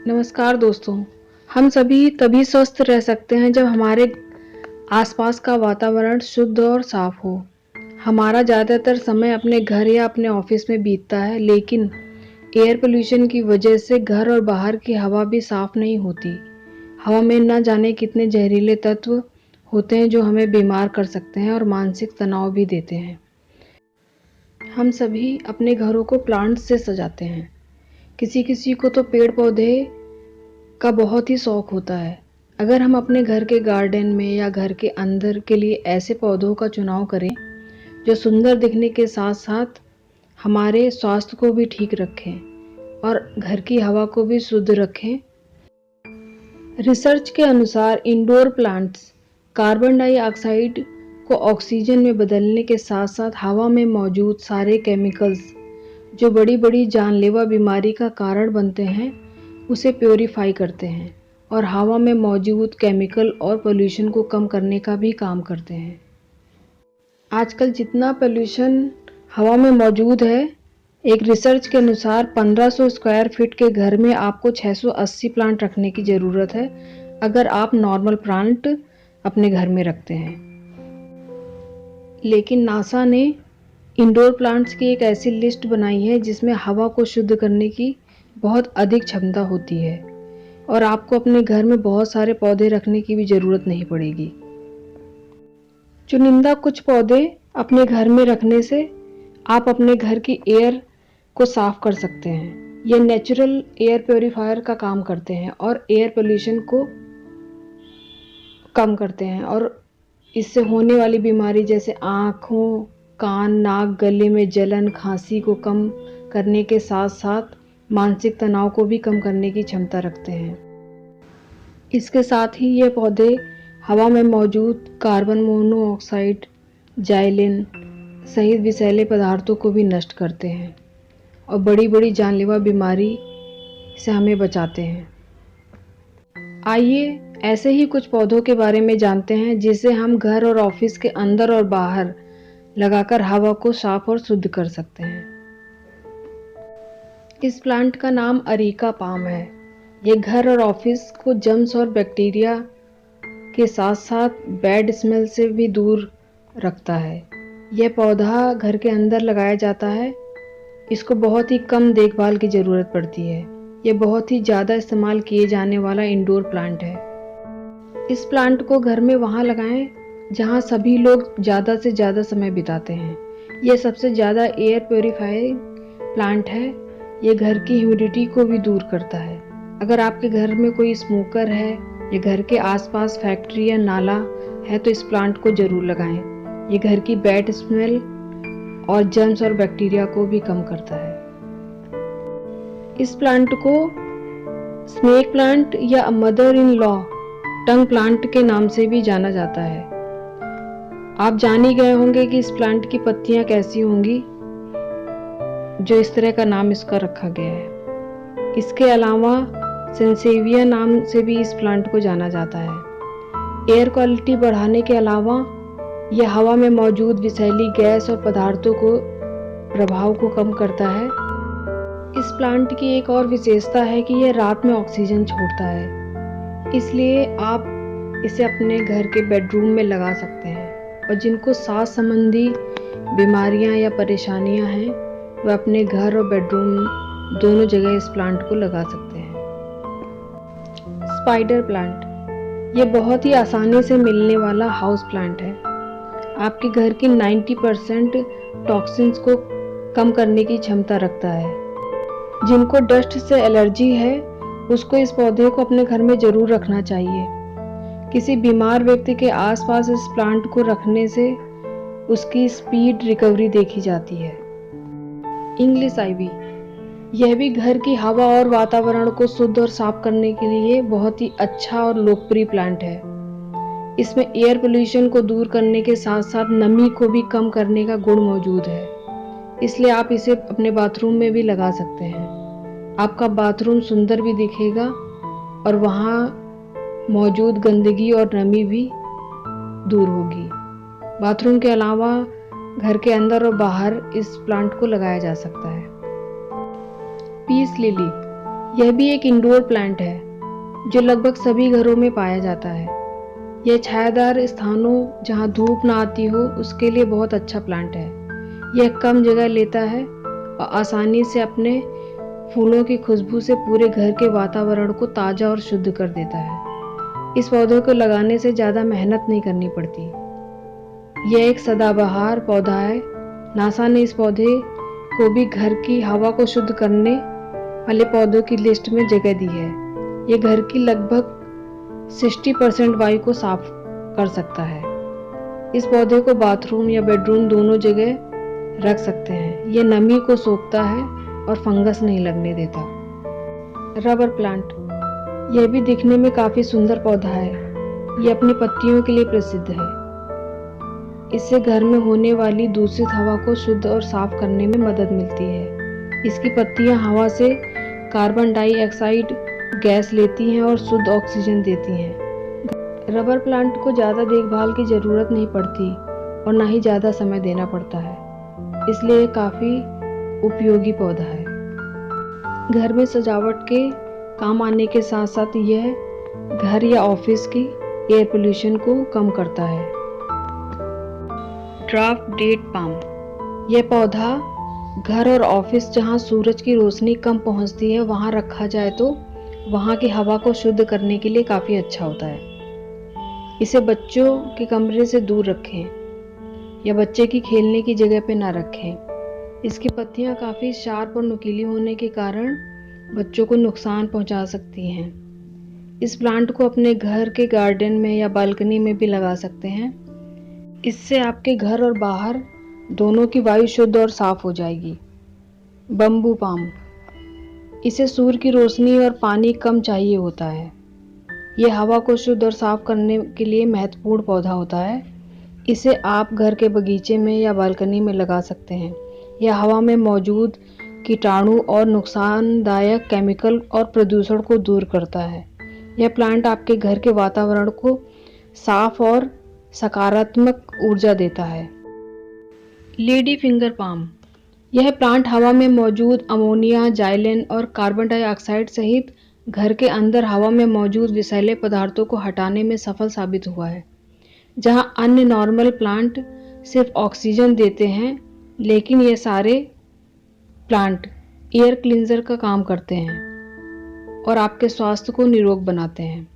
नमस्कार दोस्तों। हम सभी तभी स्वस्थ रह सकते हैं जब हमारे आसपास का वातावरण शुद्ध और साफ हो। हमारा ज़्यादातर समय अपने घर या अपने ऑफिस में बीतता है, लेकिन एयर पोल्यूशन की वजह से घर और बाहर की हवा भी साफ नहीं होती। हवा में न जाने कितने जहरीले तत्व होते हैं जो हमें बीमार कर सकते हैं और मानसिक तनाव भी देते हैं। हम सभी अपने घरों को प्लांट्स से सजाते हैं। किसी किसी को तो पेड़ पौधे का बहुत ही शौक होता है। अगर हम अपने घर के गार्डन में या घर के अंदर के लिए ऐसे पौधों का चुनाव करें जो सुंदर दिखने के साथ साथ हमारे स्वास्थ्य को भी ठीक रखें और घर की हवा को भी शुद्ध रखें। रिसर्च के अनुसार इंडोर प्लांट्स कार्बन डाइऑक्साइड को ऑक्सीजन में बदलने के साथ साथ हवा में मौजूद सारे केमिकल्स जो बड़ी बड़ी जानलेवा बीमारी का कारण बनते हैं उसे प्योरीफाई करते हैं और हवा में मौजूद केमिकल और पोल्यूशन को कम करने का भी काम करते हैं। आजकल जितना पोल्यूशन हवा में मौजूद है, एक रिसर्च के अनुसार 1500 स्क्वायर फीट के घर में आपको 680 प्लांट रखने की ज़रूरत है अगर आप नॉर्मल प्लांट अपने घर में रखते हैं। लेकिन नासा ने इंडोर प्लांट्स की एक ऐसी लिस्ट बनाई है जिसमें हवा को शुद्ध करने की बहुत अधिक क्षमता होती है और आपको अपने घर में बहुत सारे पौधे रखने की भी ज़रूरत नहीं पड़ेगी। चुनिंदा कुछ पौधे अपने घर में रखने से आप अपने घर की एयर को साफ कर सकते हैं। ये नेचुरल एयर प्योरीफायर का काम करते हैं और एयर पोल्यूशन को कम करते हैं और इससे होने वाली बीमारी जैसे आँखों, कान, नाक, गले में जलन, खांसी को कम करने के साथ साथ मानसिक तनाव को भी कम करने की क्षमता रखते हैं। इसके साथ ही ये पौधे हवा में मौजूद कार्बन मोनोऑक्साइड, जाइलिन सहित विषैले पदार्थों को भी नष्ट करते हैं और बड़ी बड़ी जानलेवा बीमारी से हमें बचाते हैं। आइए ऐसे ही कुछ पौधों के बारे में जानते हैं जिसे हम घर और ऑफिस के अंदर और बाहर लगाकर हवा को साफ और शुद्ध कर सकते हैं। इस प्लांट का नाम अरीका पाम है। ये घर और ऑफिस को जर्म्स और बैक्टीरिया के साथ साथ बैड स्मेल से भी दूर रखता है। यह पौधा घर के अंदर लगाया जाता है। इसको बहुत ही कम देखभाल की ज़रूरत पड़ती है। यह बहुत ही ज़्यादा इस्तेमाल किए जाने वाला इंडोर प्लांट है। इस प्लांट को घर में वहाँ लगाएं जहाँ सभी लोग ज़्यादा से ज़्यादा समय बिताते हैं। यह सबसे ज़्यादा एयर प्योरीफाइंग प्लांट है। ये घर की ह्यूमिडिटी को भी दूर करता है। अगर आपके घर में कोई स्मोकर है या घर के आसपास फैक्ट्री या नाला है तो इस प्लांट को जरूर लगाएं। ये घर की बैड स्मेल और जर्म्स और बैक्टीरिया को भी कम करता है। इस प्लांट को स्नेक प्लांट या mother in law tongue plant के नाम से भी जाना जाता है। आप जान ही गए होंगे कि इस प्लांट की पत्तियां कैसी होंगी जो इस तरह का नाम इसका रखा गया है। इसके अलावा सेंसेविया नाम से भी इस प्लांट को जाना जाता है। एयर क्वालिटी बढ़ाने के अलावा यह हवा में मौजूद विषैली गैस और पदार्थों को प्रभाव को कम करता है। इस प्लांट की एक और विशेषता है कि यह रात में ऑक्सीजन छोड़ता है, इसलिए आप इसे अपने घर के बेडरूम में लगा सकते हैं और जिनको सांस संबंधी बीमारियां या परेशानियां हैं वह अपने घर और बेडरूम दोनों जगह इस प्लांट को लगा सकते हैं। स्पाइडर प्लांट ये बहुत ही आसानी से मिलने वाला हाउस प्लांट है। आपके घर की 90% टॉक्सिन्स को कम करने की क्षमता रखता है। जिनको डस्ट से एलर्जी है उसको इस पौधे को अपने घर में जरूर रखना चाहिए। किसी बीमार व्यक्ति के आसपास इस प्लांट को रखने से उसकी स्पीड रिकवरी देखी जाती है। इंग्लिश आइवी यह भी घर की हवा और वातावरण को शुद्ध और साफ करने के लिए बहुत ही अच्छा और लोकप्रिय प्लांट है। इसमें एयर पोल्यूशन को दूर करने के साथ साथ नमी को भी कम करने का गुण मौजूद है, इसलिए आप इसे अपने बाथरूम में भी लगा सकते हैं। आपका बाथरूम सुंदर भी दिखेगा और वहाँ मौजूद गंदगी और नमी भी दूर होगी। बाथरूम के अलावा घर के अंदर और बाहर इस प्लांट को लगाया जा सकता है। पीस लिली यह भी एक इंडोर प्लांट है जो लगभग सभी घरों में पाया जाता है। यह छायादार स्थानों जहां धूप ना आती हो उसके लिए बहुत अच्छा प्लांट है। यह कम जगह लेता है और आसानी से अपने फूलों की खुशबू से पूरे घर के वातावरण को ताज़ा और शुद्ध कर देता है। इस पौधे को लगाने से ज़्यादा मेहनत नहीं करनी पड़ती। यह एक सदाबहार पौधा है। नासा ने इस पौधे को भी घर की हवा को शुद्ध करने वाले पौधों की लिस्ट में जगह दी है। यह घर की लगभग 60% वायु को साफ कर सकता है। इस पौधे को बाथरूम या बेडरूम दोनों जगह रख सकते हैं। यह नमी को सोखता है और फंगस नहीं लगने देता। रबर प्लांट, यह भी दिखने में काफी सुंदर पौधा है। यह अपनी पत्तियों के लिए प्रसिद्ध है। इससे घर में होने वाली दूषित हवा को शुद्ध और साफ करने में मदद मिलती है। इसकी पत्तियां हवा से कार्बन डाइऑक्साइड गैस लेती हैं और शुद्ध ऑक्सीजन देती हैं। रबर प्लांट को ज़्यादा देखभाल की ज़रूरत नहीं पड़ती और ना ही ज़्यादा समय देना पड़ता है, इसलिए ये काफ़ी उपयोगी पौधा है। घर में सजावट के काम आने के साथ साथ यह घर या ऑफिस की एयर पोल्यूशन को कम करता है। ड्राफ्ट डेट पाम, यह पौधा घर और ऑफिस जहां सूरज की रोशनी कम पहुंचती है वहां रखा जाए तो वहां की हवा को शुद्ध करने के लिए काफ़ी अच्छा होता है। इसे बच्चों के कमरे से दूर रखें या बच्चे की खेलने की जगह पे ना रखें। इसकी पत्तियां काफ़ी शार्प और नुकीली होने के कारण बच्चों को नुकसान पहुंचा सकती हैं। इस प्लांट को अपने घर के गार्डन में या बालकनी में भी लगा सकते हैं। इससे आपके घर और बाहर दोनों की वायु शुद्ध और साफ हो जाएगी। बम्बू पाम, इसे सूर्य की रोशनी और पानी कम चाहिए होता है। यह हवा को शुद्ध और साफ करने के लिए महत्वपूर्ण पौधा होता है। इसे आप घर के बगीचे में या बालकनी में लगा सकते हैं। यह हवा में मौजूद कीटाणु और नुकसानदायक केमिकल और प्रदूषण को दूर करता है। यह प्लांट आपके घर के वातावरण को साफ और सकारात्मक ऊर्जा देता है। लेडी फिंगर पाम, यह प्लांट हवा में मौजूद अमोनिया, जाइलेन और कार्बन डाइऑक्साइड सहित घर के अंदर हवा में मौजूद विषैले पदार्थों को हटाने में सफल साबित हुआ है। जहां अन्य नॉर्मल प्लांट सिर्फ ऑक्सीजन देते हैं, लेकिन ये सारे प्लांट एयर क्लींजर का काम करते हैं और आपके स्वास्थ्य को निरोग बनाते हैं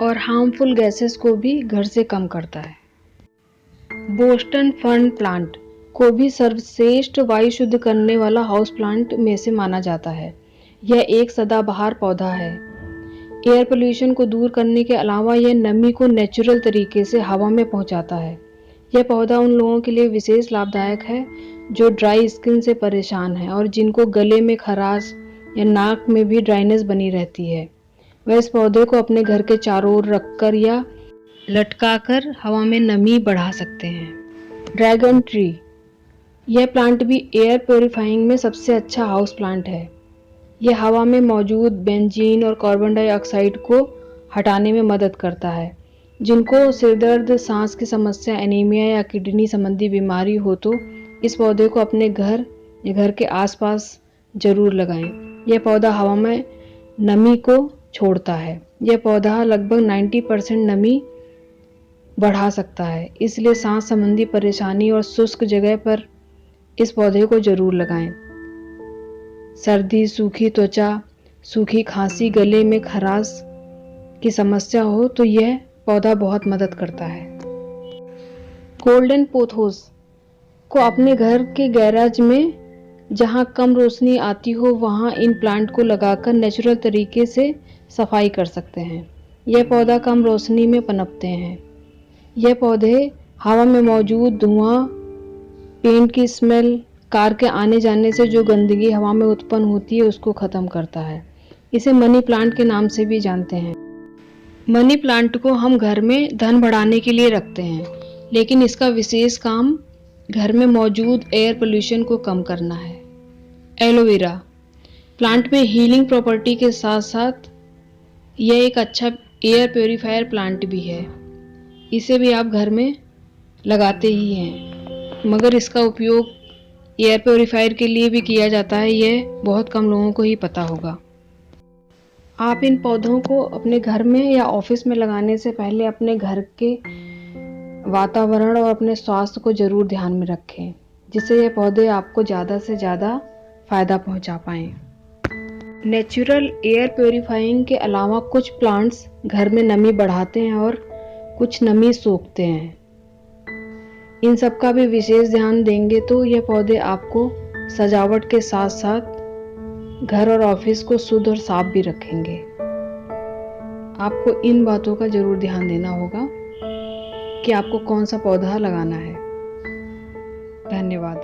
और हार्मफुल गैसेस को भी घर से कम करता है। बोस्टन फर्न प्लांट को भी सर्वश्रेष्ठ वायु शुद्ध करने वाला हाउस प्लांट में से माना जाता है। यह एक सदाबहार पौधा है। एयर पोल्यूशन को दूर करने के अलावा यह नमी को नेचुरल तरीके से हवा में पहुंचाता है। यह पौधा उन लोगों के लिए विशेष लाभदायक है जो ड्राई स्किन से परेशान हैं और जिनको गले में खराश या नाक में भी ड्राइनेस बनी रहती है। वह इस पौधे को अपने घर के चारों ओर रखकर या लटकाकर हवा में नमी बढ़ा सकते हैं। ड्रैगन ट्री, यह प्लांट भी एयर प्योरीफाइंग में सबसे अच्छा हाउस प्लांट है। यह हवा में मौजूद बेंजीन और कार्बन डाइऑक्साइड को हटाने में मदद करता है। जिनको सिरदर्द, सांस की समस्या, एनीमिया या किडनी संबंधी बीमारी हो तो इस पौधे को अपने घर या घर के आसपास जरूर लगाएं। यह पौधा हवा में नमी को छोड़ता है। यह पौधा लगभग 90% नमी बढ़ा सकता है, इसलिए सांस संबंधी परेशानी और शुष्क जगह पर इस पौधे को जरूर लगाएं। सर्दी, सूखी त्वचा, सूखी खांसी, गले में खराश की समस्या हो तो यह पौधा बहुत मदद करता है। गोल्डन पोथोस को अपने घर के गैराज में जहां कम रोशनी आती हो वहां इन प्लांट को लगाकर नेचुरल तरीके से सफाई कर सकते हैं। यह पौधा कम रोशनी में पनपते हैं। यह पौधे हवा में मौजूद धुआं, पेंट की स्मेल, कार के आने जाने से जो गंदगी हवा में उत्पन्न होती है उसको ख़त्म करता है। इसे मनी प्लांट के नाम से भी जानते हैं। मनी प्लांट को हम घर में धन बढ़ाने के लिए रखते हैं, लेकिन इसका विशेष काम घर में मौजूद एयर पोल्यूशन को कम करना है। एलोवेरा प्लांट में हीलिंग प्रॉपर्टी के साथ साथ यह एक अच्छा एयर प्योरीफायर प्लांट भी है। इसे भी आप घर में लगाते ही हैं, मगर इसका उपयोग एयर प्योरीफायर के लिए भी किया जाता है, यह बहुत कम लोगों को ही पता होगा। आप इन पौधों को अपने घर में या ऑफिस में लगाने से पहले अपने घर के वातावरण और अपने स्वास्थ्य को ज़रूर ध्यान में रखें, जिससे ये पौधे आपको ज़्यादा से ज़्यादा फ़ायदा पहुंचा पाएँ। नेचुरल एयर प्योरीफाइंग के अलावा कुछ प्लांट्स घर में नमी बढ़ाते हैं और कुछ नमी सोखते हैं। इन सब का भी विशेष ध्यान देंगे तो ये पौधे आपको सजावट के साथ साथ घर और ऑफिस को शुद्ध और साफ भी रखेंगे। आपको इन बातों का ज़रूर ध्यान देना होगा कि आपको कौन सा पौधा लगाना है। धन्यवाद।